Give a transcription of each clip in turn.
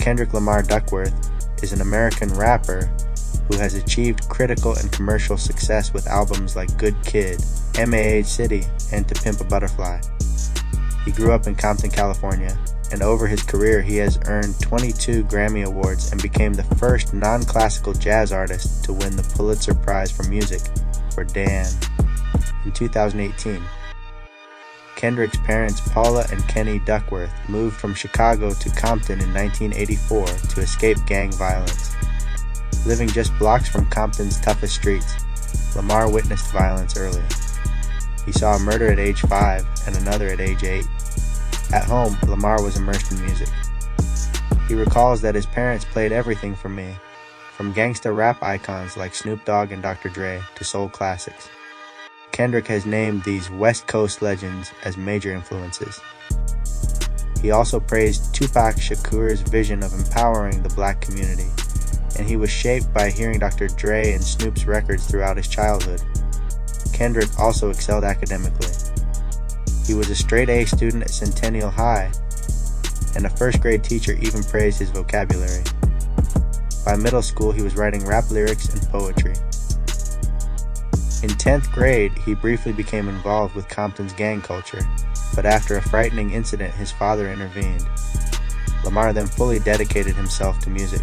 Kendrick Lamar Duckworth is an American rapper who has achieved critical and commercial success with albums like Good Kid, m.A.A.d, and To Pimp a Butterfly. He grew up in Compton, California, and over his career he has earned 22 Grammy Awards and became the first non-classical jazz artist to win the Pulitzer Prize for Music for Dan in 2018. Kendrick's parents, Paula and Kenny Duckworth, moved from Chicago to Compton in 1984 to escape gang violence. Living just blocks from Compton's toughest streets, Lamar witnessed violence early. He saw a murder at age 5 and another at age 8. At home, Lamar was immersed in music. He recalls that his parents played everything for me, from gangsta rap icons like Snoop Dogg and Dr. Dre to soul classics. Kendrick has named these West Coast legends as major influences. He also praised Tupac Shakur's vision of empowering the black community, and he was shaped by hearing Dr. Dre and Snoop's records throughout his childhood. Kendrick also excelled academically. He was a straight-A student at Centennial High, and a first-grade teacher even praised his vocabulary. By middle school, he was writing rap lyrics and poetry. In 10th grade, he briefly became involved with Compton's gang culture, but after a frightening incident, his father intervened. Lamar then fully dedicated himself to music.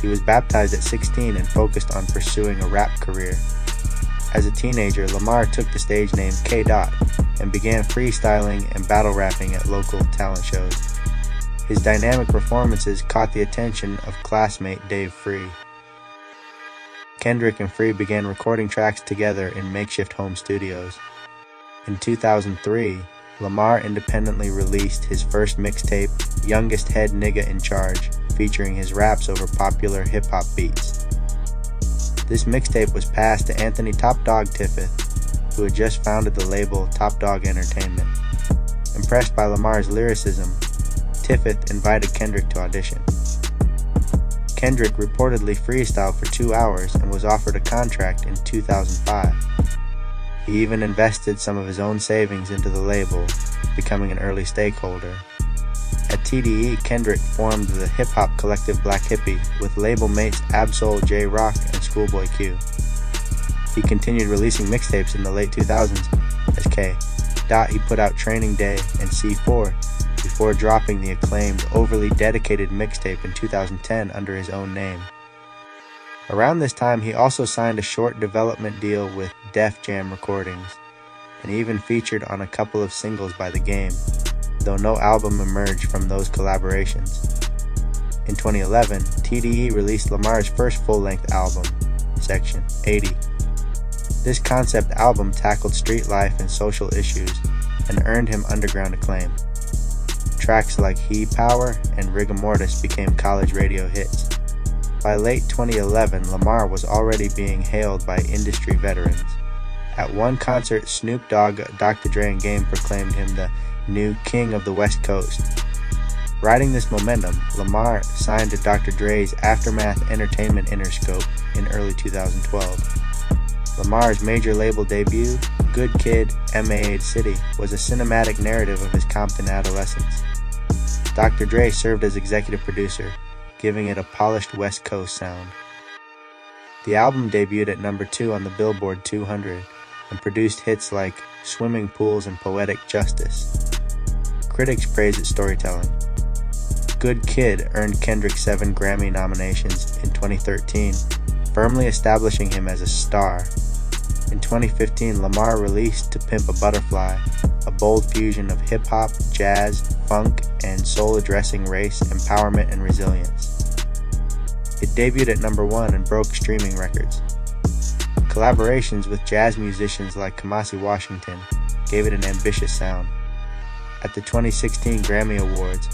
He was baptized at 16 and focused on pursuing a rap career. As a teenager, Lamar took the stage name K.Dot and began freestyling and battle rapping at local talent shows. His dynamic performances caught the attention of classmate Dave Free. Kendrick and Free began recording tracks together in makeshift home studios. In 2003, Lamar independently released his first mixtape, Youngest Head Nigga in Charge, featuring his raps over popular hip-hop beats. This mixtape was passed to Anthony Top Dog Tiffith, who had just founded the label Top Dog Entertainment. Impressed by Lamar's lyricism, Tiffith invited Kendrick to audition. Kendrick reportedly freestyled for 2 hours and was offered a contract in 2005. He even invested some of his own savings into the label, becoming an early stakeholder. At TDE, Kendrick formed the hip-hop collective Black Hippie with label mates Absol, J-Rock, and Schoolboy Q. He continued releasing mixtapes in the late 2000s as K. He put out Training Day and C4 before dropping the acclaimed Overly Dedicated mixtape in 2010 under his own name. Around this time, he also signed a short development deal with Def Jam Recordings, and even featured on a couple of singles by The Game, though no album emerged from those collaborations. In 2011, TDE released Lamar's first full-length album, Section 80. This concept album tackled street life and social issues, and earned him underground acclaim. Tracks like He Power and Rigor Mortis became college radio hits. By late 2011, Lamar was already being hailed by industry veterans. At one concert, Snoop Dogg, Dr. Dre, and Game proclaimed him the new King of the West Coast. Riding this momentum, Lamar signed to Dr. Dre's Aftermath Entertainment Interscope in early 2012. Lamar's major label debut, Good Kid, m.A.A.d, was a cinematic narrative of his Compton adolescence. Dr. Dre served as executive producer, giving it a polished West Coast sound. The album debuted at number 2 on the Billboard 200 and produced hits like Swimming Pools and Poetic Justice. Critics praised its storytelling. Good Kid earned Kendrick 7 Grammy nominations in 2013, firmly establishing him as a star. In 2015, Lamar released To Pimp a Butterfly, a bold fusion of hip-hop, jazz, funk, and soul addressing race, empowerment, and resilience. It debuted at number 1 and broke streaming records. Collaborations with jazz musicians like Kamasi Washington gave it an ambitious sound. At the 2016 Grammy Awards,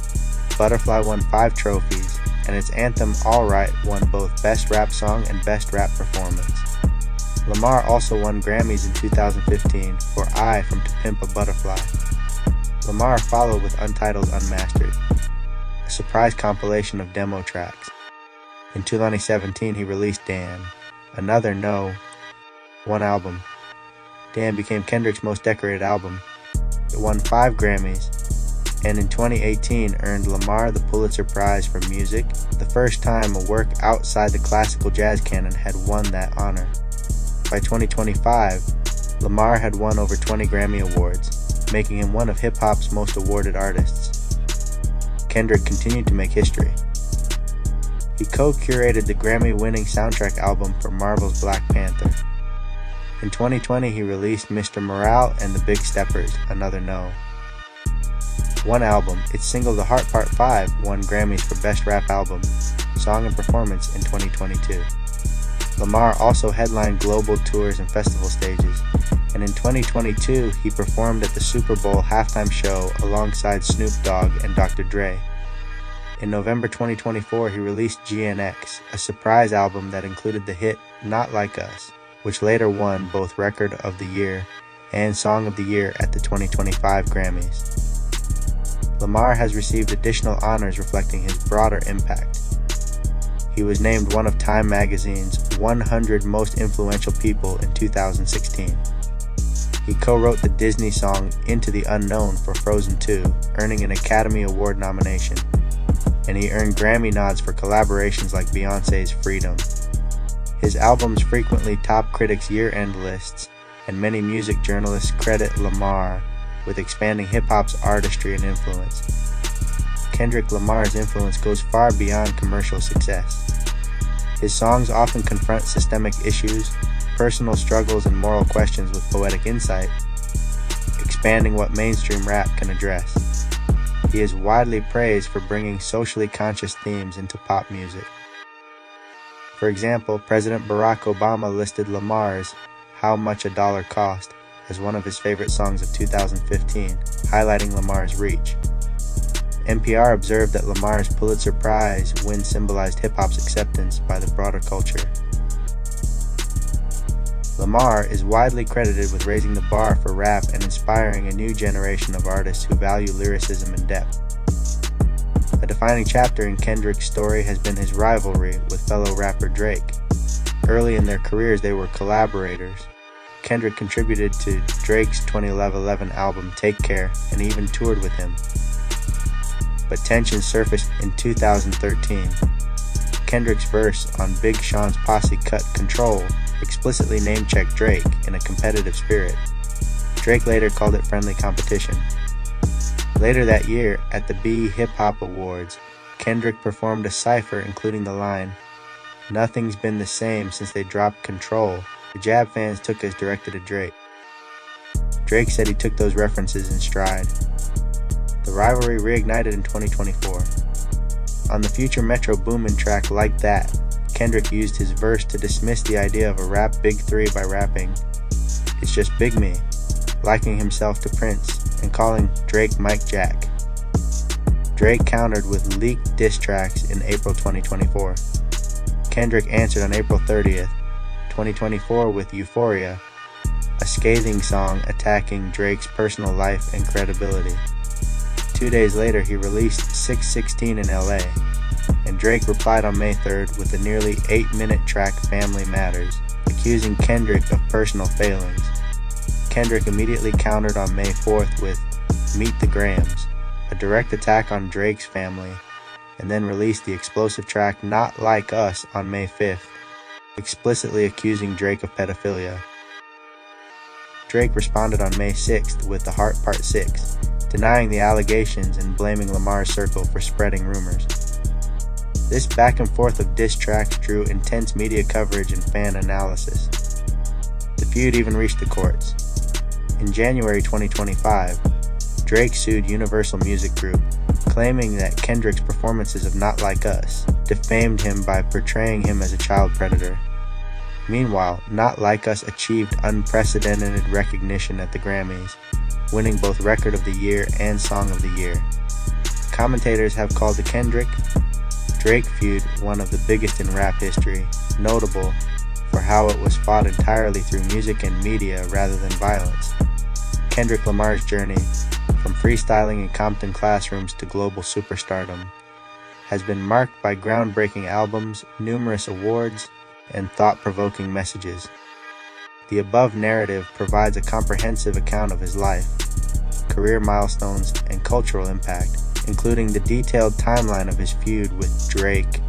Butterfly won 5 trophies, and its anthem All Right won both Best Rap Song and Best Rap Performance. Lamar also won Grammys in 2015 for I from To Pimp a Butterfly. Lamar followed with Untitled Unmastered, a surprise compilation of demo tracks. In 2017, he released Dan, another one album. Dan became Kendrick's most decorated album. It won 5 Grammys, and in 2018 earned Lamar the Pulitzer Prize for music, the first time a work outside the classical jazz canon had won that honor. By 2025, Lamar had won over 20 Grammy Awards, making him one of hip-hop's most awarded artists. Kendrick continued to make history. He co-curated the Grammy-winning soundtrack album for Marvel's Black Panther. In 2020, he released Mr. Morale and the Big Steppers, Another No. One album, its single The Heart Part 5, won Grammys for Best Rap Album, Song and Performance in 2022. Lamar also headlined global tours and festival stages, and in 2022 he performed at the Super Bowl halftime show alongside Snoop Dogg and Dr. Dre. In November 2024 he released GNX, a surprise album that included the hit Not Like Us, which later won both Record of the Year and Song of the Year at the 2025 Grammys. Lamar has received additional honors reflecting his broader impact. He was named one of Time magazine's 100 most influential people in 2016. He co-wrote the Disney song Into the Unknown for Frozen 2, earning an Academy Award nomination, and he earned Grammy nods for collaborations like Beyoncé's Freedom. His albums frequently top critics' year-end lists, and many music journalists credit Lamar with expanding hip-hop's artistry and influence. Kendrick Lamar's influence goes far beyond commercial success. His songs often confront systemic issues, personal struggles, and moral questions with poetic insight, expanding what mainstream rap can address. He is widely praised for bringing socially conscious themes into pop music. For example, President Barack Obama listed Lamar's How Much a Dollar Cost as one of his favorite songs of 2015, highlighting Lamar's reach. NPR observed that Lamar's Pulitzer Prize win symbolized hip-hop's acceptance by the broader culture. Lamar is widely credited with raising the bar for rap and inspiring a new generation of artists who value lyricism and depth. A defining chapter in Kendrick's story has been his rivalry with fellow rapper Drake. Early in their careers, they were collaborators. Kendrick contributed to Drake's 2011 album Take Care and even toured with him. But tensions surfaced in 2013. Kendrick's verse on Big Sean's posse cut Control explicitly name-checked Drake in a competitive spirit. Drake later called it friendly competition. Later that year, at the BET Hip Hop Awards, Kendrick performed a cypher including the line, "Nothing's been the same since they dropped Control." The Jab fans took as directed at Drake. Drake said he took those references in stride. The rivalry reignited in 2024. On the future Metro Boomin track Like That, Kendrick used his verse to dismiss the idea of a rap big three by rapping, "It's just Big Me," likening himself to Prince and calling Drake Mike Jack. Drake countered with leaked diss tracks in April 2024. Kendrick answered on April 30th, 2024 with Euphoria, a scathing song attacking Drake's personal life and credibility. 2 days later, he released 616 in LA, and Drake replied on May 3rd with the nearly 8-minute track Family Matters, accusing Kendrick of personal failings. Kendrick immediately countered on May 4th with Meet the Grahams, a direct attack on Drake's family, and then released the explosive track Not Like Us on May 5th, explicitly accusing Drake of pedophilia. Drake responded on May 6th with The Heart Part 6, denying the allegations and blaming Lamar's circle for spreading rumors. This back and forth of diss tracks drew intense media coverage and fan analysis. The feud even reached the courts. In January 2025, Drake sued Universal Music Group, claiming that Kendrick's performances of Not Like Us defamed him by portraying him as a child predator. Meanwhile, Not Like Us achieved unprecedented recognition at the Grammys, winning both Record of the Year and Song of the Year. Commentators have called the Kendrick-Drake feud one of the biggest in rap history, notable for how it was fought entirely through music and media rather than violence. Kendrick Lamar's journey, from freestyling in Compton classrooms to global superstardom, has been marked by groundbreaking albums, numerous awards, and thought-provoking messages. The above narrative provides a comprehensive account of his life, career milestones, and cultural impact, including the detailed timeline of his feud with Drake